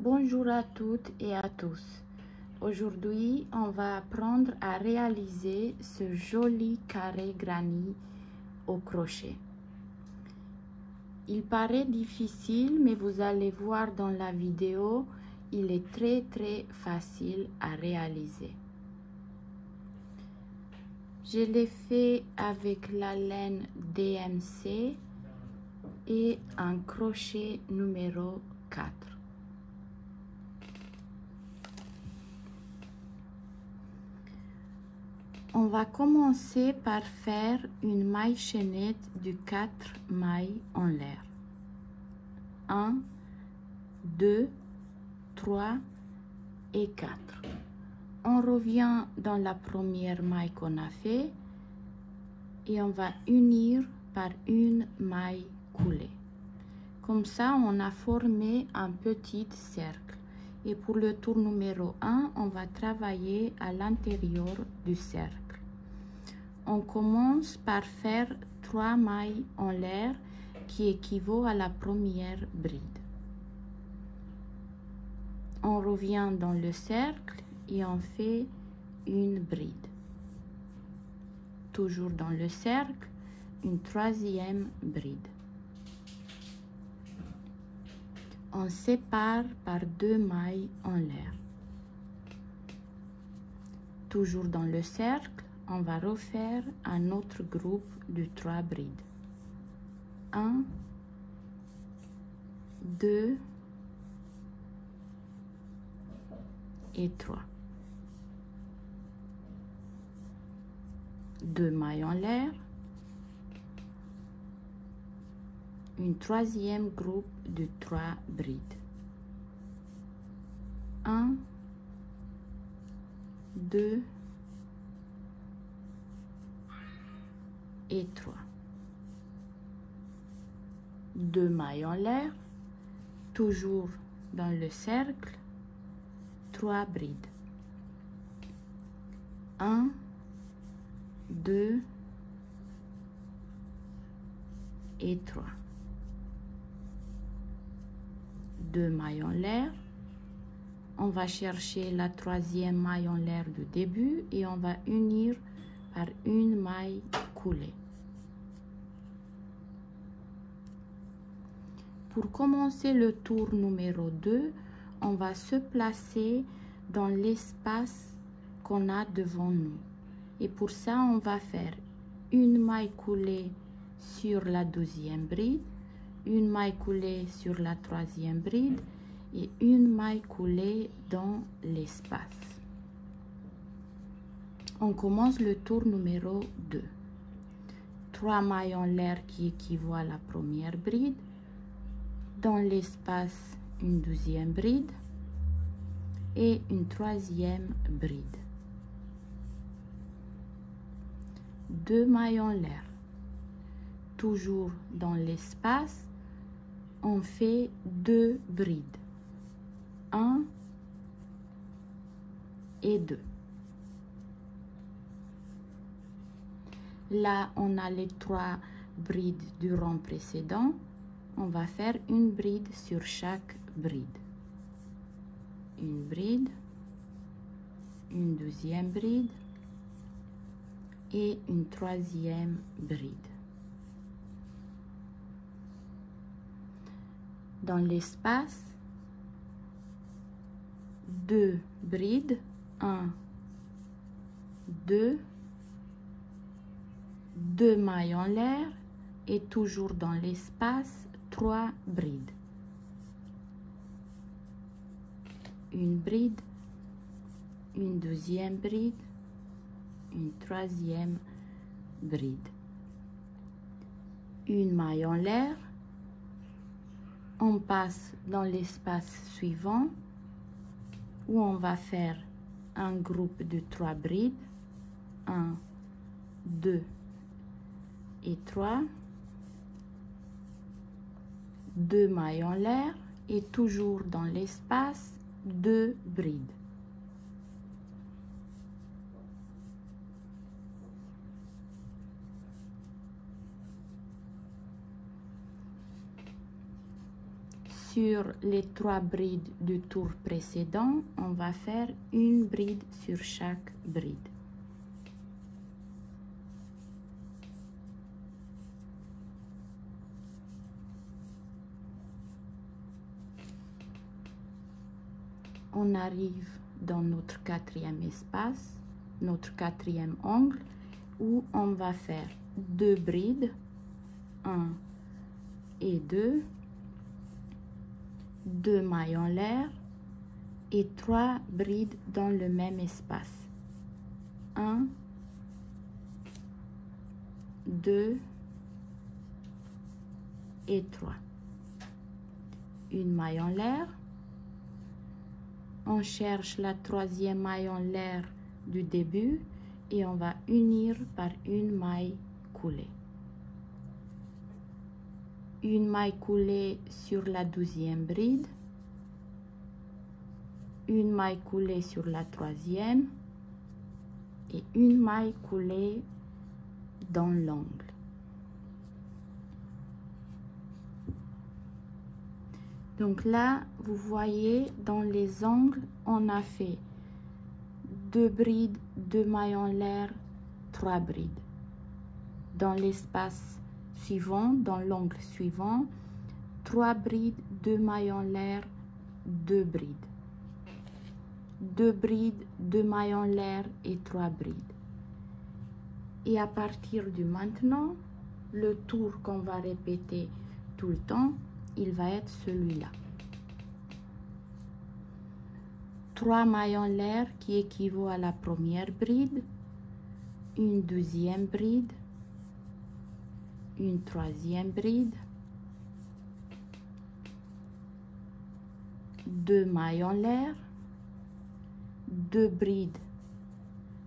Bonjour à toutes et à tous. Aujourd'hui, on va apprendre à réaliser ce joli carré granit au crochet. Il paraît difficile, mais vous allez voir dans la vidéo, il est très facile à réaliser. Je l'ai fait avec la laine DMC et un crochet numéro 4. On va commencer par faire une maille chaînette de 4 mailles en l'air. 1, 2, 3 et 4. On revient dans la première maille qu'on a fait et on va unir par une maille coulée. Comme ça, on a formé un petit cercle. Et pour le tour numéro 1, on va travailler à l'intérieur du cercle. On commence par faire 3 mailles en l'air qui équivaut à la première bride. On revient dans le cercle et on fait une bride. Toujours dans le cercle, une troisième bride. On sépare par 2 mailles en l'air. Toujours dans le cercle, on va refaire un autre groupe de 3 brides. 1, 2 et 3. 2 mailles en l'air. Une troisième groupe de 3 brides. 1, 2 et 3. 2 mailles en l'air, toujours dans le cercle, 3 brides. 1, 2 et 3. 2 mailles en l'air. On va chercher la troisième maille en l'air du début et on va unir par une maille coulée. Pour commencer le tour numéro 2, on va se placer dans l'espace qu'on a devant nous. Et pour ça, on va faire une maille coulée sur la 12e bride, une maille coulée sur la 3e bride et une maille coulée dans l'espace. On commence le tour numéro 2. 3 mailles en l'air qui équivaut à la première bride. Dans l'espace, une 12e bride et une 3e bride. 2 mailles en l'air. Toujours dans l'espace, on fait 2 brides. 1 et 2. Là, on a les 3 brides du rang précédent. On va faire une bride sur chaque bride. Une bride, une 12e bride et une 3e bride. Dans l'espace, 2 brides, 1, 2, 2 mailles en l'air et toujours dans l'espace, 3 brides. Une bride, une 12e bride, une 3e bride. Une maille en l'air. On passe dans l'espace suivant où on va faire un groupe de 3 brides. 1, 2 et 3. 2 mailles en l'air et toujours dans l'espace, 2 brides. sur les 3 brides du tour précédent, on va faire une bride sur chaque bride. On arrive dans notre 4e espace, notre 4e angle, où on va faire 2 brides, 1 et 2, 2 mailles en l'air et 3 brides dans le même espace. 1, 2 et 3. Une maille en l'air. On cherche la 3e maille en l'air du début et on va unir par une maille coulée. Une maille coulée sur la 12e bride, une maille coulée sur la 3e et une maille coulée dans l'angle. Donc là, vous voyez, dans les angles, on a fait 2 brides, 2 mailles en l'air, 3 brides. Dans l'espace suivant, dans l'angle suivant, 3 brides, 2 mailles en l'air, 2 brides. 2 brides, 2 mailles en l'air et 3 brides. Et à partir de maintenant, le tour qu'on va répéter tout le temps, il va être celui-là. 3 mailles en l'air qui équivaut à la première bride, une 2e bride, une 3e bride, 2 mailles en l'air, 2 brides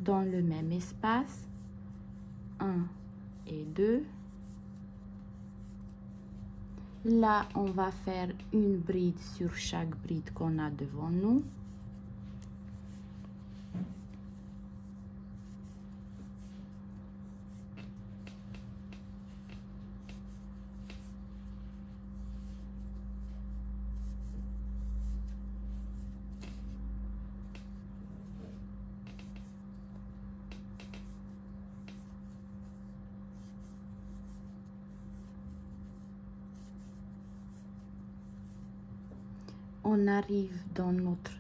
dans le même espace, 1 et 2. Là, on va faire une bride sur chaque bride qu'on a devant nous. On arrive dans notre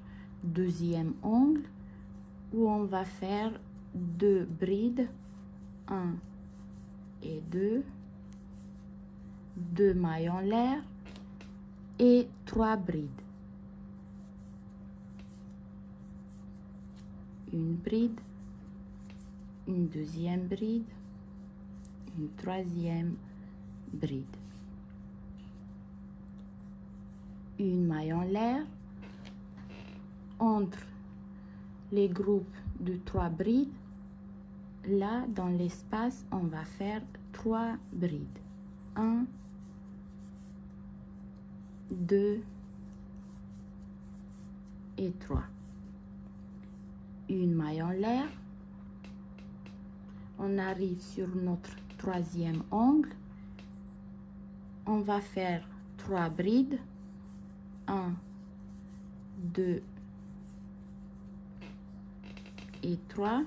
2e angle où on va faire 2 brides, 1 et 2, 2 mailles en l'air et 3 brides. Une bride, une 2e bride, une 3e bride. Une maille en l'air. Entre les groupes de 3 brides, là, dans l'espace, on va faire 3 brides. 1, 2 et 3. Une maille en l'air. On arrive sur notre 3e angle. On va faire 3 brides. 1, 2 et 3,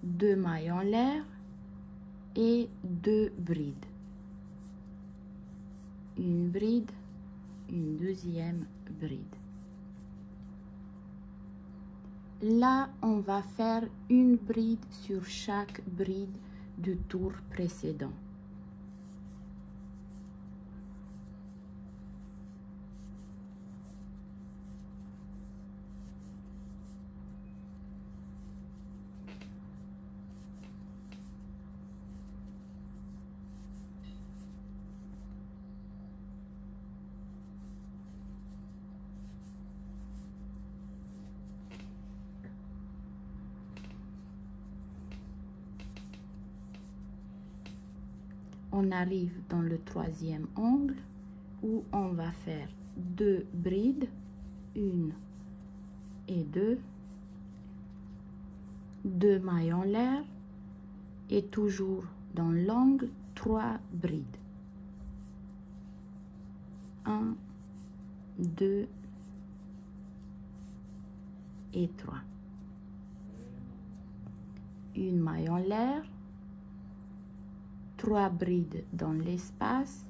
2 mailles en l'air et 2 brides. Une bride, une 2e bride. Là, on va faire une bride sur chaque bride du tour précédent. On arrive dans le 3e angle où on va faire 2 brides, 1 et 2, 2 mailles en l'air et toujours dans l'angle 3 brides. 1, 2 et 3. Une maille en l'air, 3 brides dans l'espace,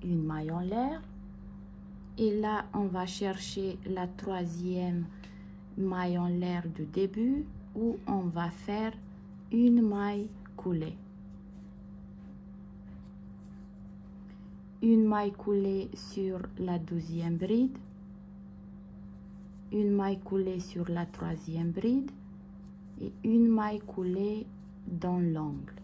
une maille en l'air, et là on va chercher la troisième maille en l'air du début où on va faire une maille coulée. Une maille coulée sur la 12e bride, une maille coulée sur la 3e bride et une maille coulée dans l'angle.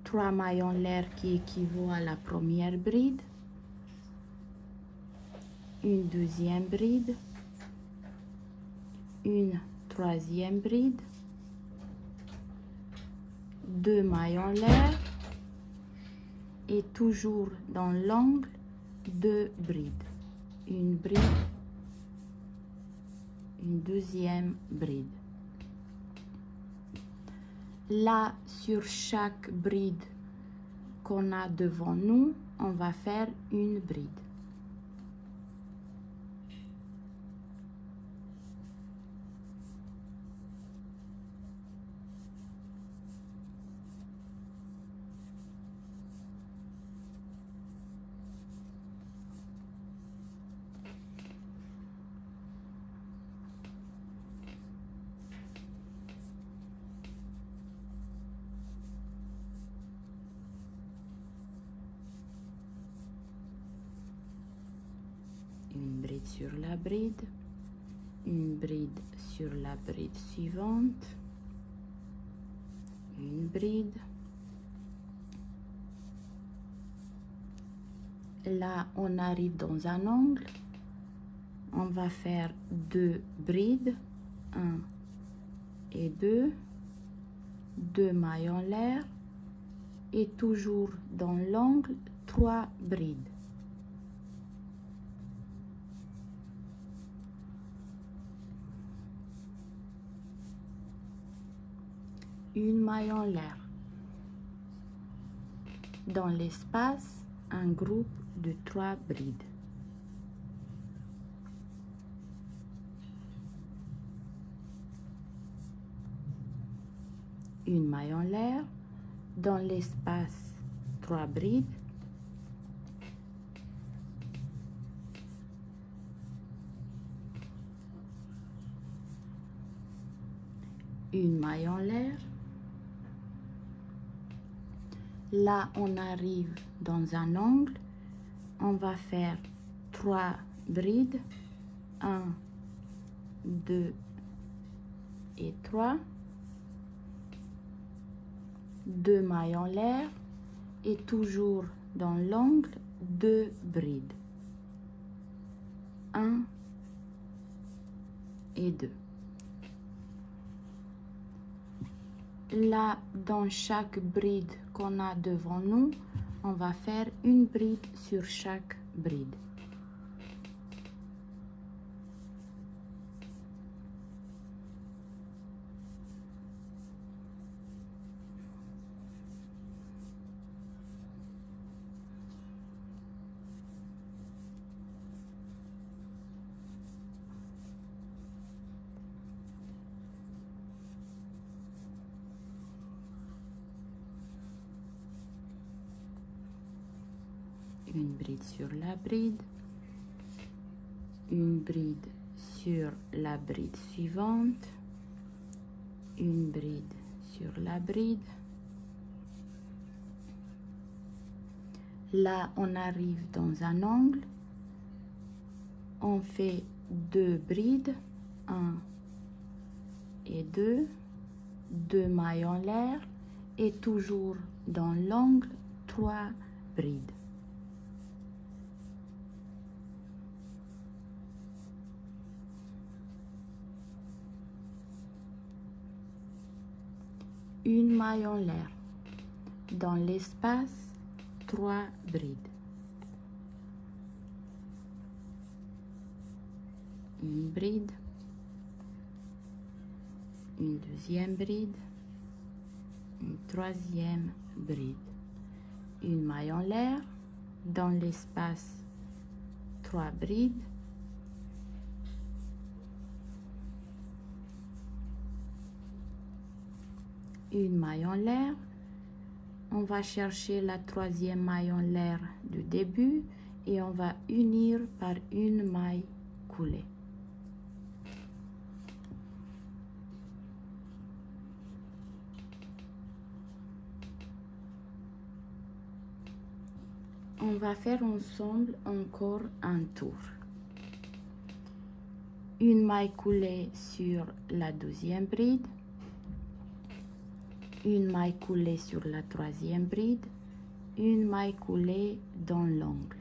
Trois mailles en l'air qui équivaut à la première bride, une deuxième bride, une troisième bride, 2 mailles en l'air et toujours dans l'angle 2 brides, une bride, une deuxième bride. Là, sur chaque bride qu'on a devant nous, on va faire une bride. Une bride sur la bride, une bride sur la bride suivante, une bride. Là, on arrive dans un angle, on va faire 2 brides, 1 et 2, 2 mailles en l'air et toujours dans l'angle 3 brides. Une maille en l'air. Dans l'espace, un groupe de 3 brides. Une maille en l'air. Dans l'espace, 3 brides. Une maille en l'air. Là, on arrive dans un angle. On va faire 3 brides. 1, 2 et 3. 2 mailles en l'air. Et toujours dans l'angle, 2 brides. 1 et 2. Là, dans chaque bride qu'on a devant nous, on va faire une bride sur chaque bride. Une bride sur la bride, une bride sur la bride suivante, une bride sur la bride. Là, on arrive dans un angle, on fait 2 brides, 1 et 2, 2 mailles en l'air et toujours dans l'angle 3 brides. Une maille en l'air. Dans l'espace, 3 brides. une bride, une deuxième bride, une troisième bride, une maille en l'air, dans l'espace 3 brides, une maille en l'air, on va chercher la troisième maille en l'air du début et on va unir par une maille coulée. On va faire ensemble encore un tour. Une maille coulée sur la deuxième bride, une maille coulée sur la troisième bride, une maille coulée dans l'angle.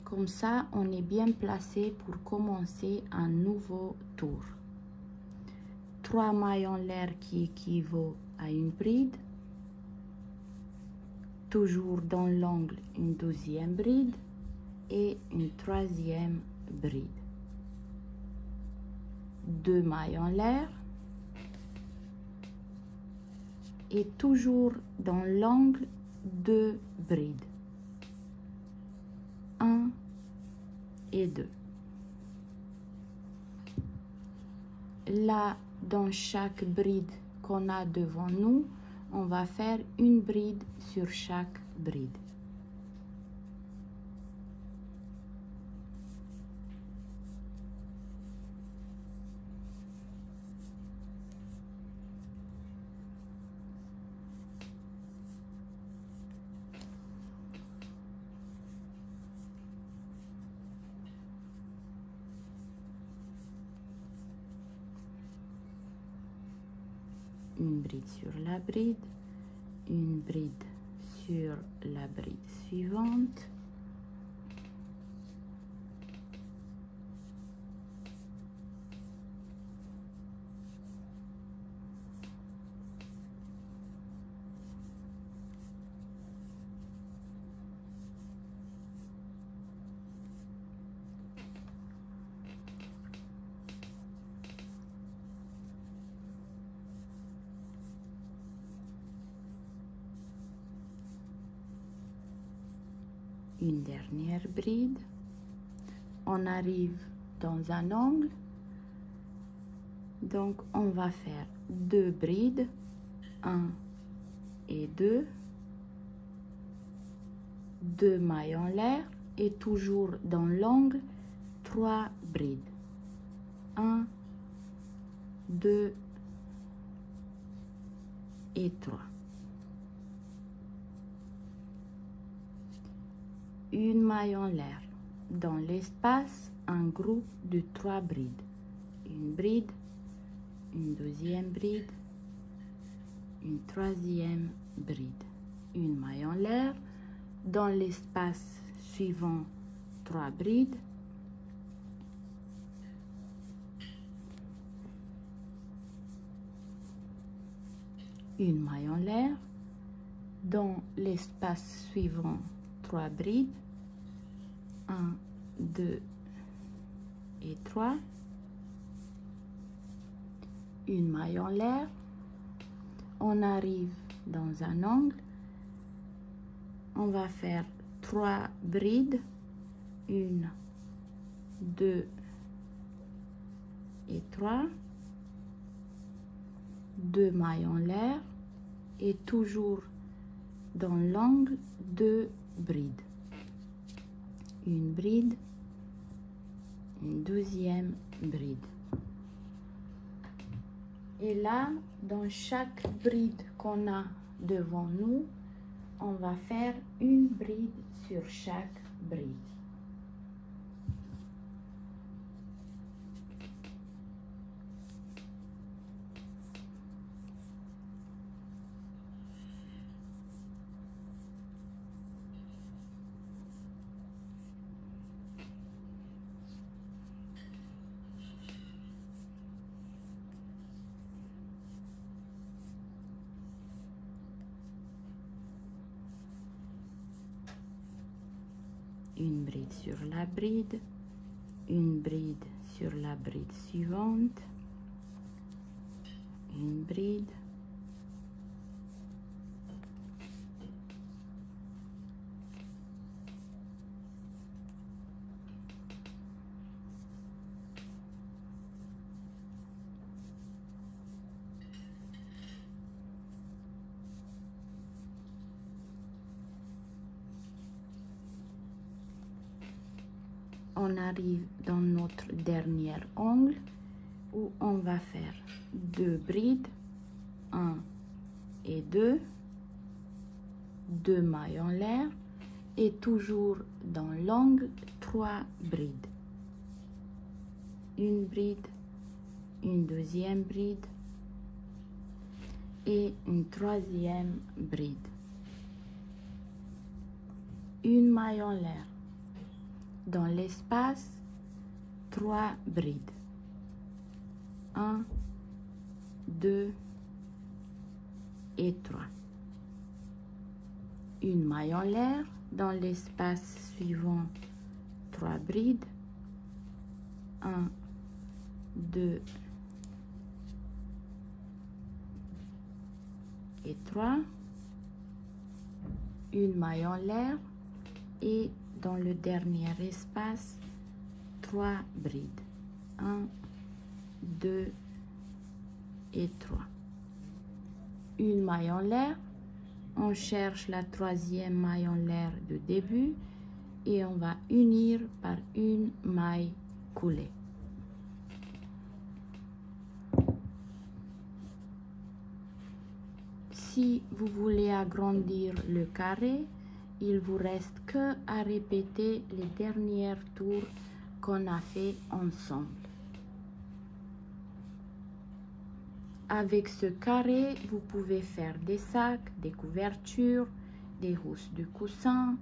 Comme ça, on est bien placé pour commencer un nouveau tour. 3 mailles en l'air qui équivaut à une bride. Toujours dans l'angle, une deuxième bride et une troisième bride. 2 mailles en l'air. Et toujours dans l'angle, 2 brides. 1 et 2. Là, dans chaque bride qu'on a devant nous, on va faire une bride sur chaque bride. Une bride sur la bride, une bride sur la bride suivante, une dernière bride, on arrive dans un angle, donc on va faire 2 brides, 1 et 2, 2 mailles en l'air et toujours dans l'angle 3 brides, 1, 2 et 3. Une maille en l'air. Dans l'espace, un groupe de 3 brides. Une bride, une deuxième bride, une troisième bride. Une maille en l'air. Dans l'espace suivant, 3 brides. Une maille en l'air. Dans l'espace suivant, 3 brides. 1, 2 et 3. Une maille en l'air. On arrive dans un angle. On va faire 3 brides. 1, 2 et 3. 2 mailles en l'air. Et toujours dans l'angle, 2 brides. Une bride, une deuxième bride. Et là, dans chaque bride qu'on a devant nous, on va faire une bride sur chaque bride. une bride sur la bride, une bride sur la bride suivante, une bride, on arrive dans notre dernier angle où on va faire 2 brides, 1 et 2, 2 mailles en l'air et toujours dans l'angle 3 brides. Une bride, une deuxième bride et une troisième bride. Une maille en l'air. Dans l'espace, 3 brides. 1, 2 et 3. Une maille en l'air. Dans l'espace suivant, 3 brides. 1, 2 et 3. Une maille en l'air. Et dans le dernier espace, 3 brides. 1, 2 et 3. Une maille en l'air. On cherche la troisième maille en l'air de début et on va unir par une maille coulée. Si vous voulez agrandir le carré, il vous reste que à répéter les derniers tours qu'on a fait ensemble. Avec ce carré, vous pouvez faire des sacs, des couvertures, des housses de coussin,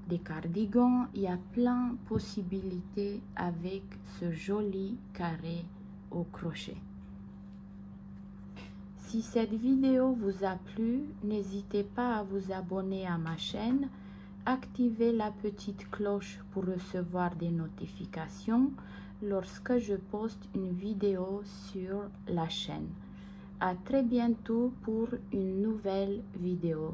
des cardigans. Il y a plein de possibilités avec ce joli carré au crochet. Si cette vidéo vous a plu, n'hésitez pas à vous abonner à ma chaîne, activez la petite cloche pour recevoir des notifications lorsque je poste une vidéo sur la chaîne. À très bientôt pour une nouvelle vidéo.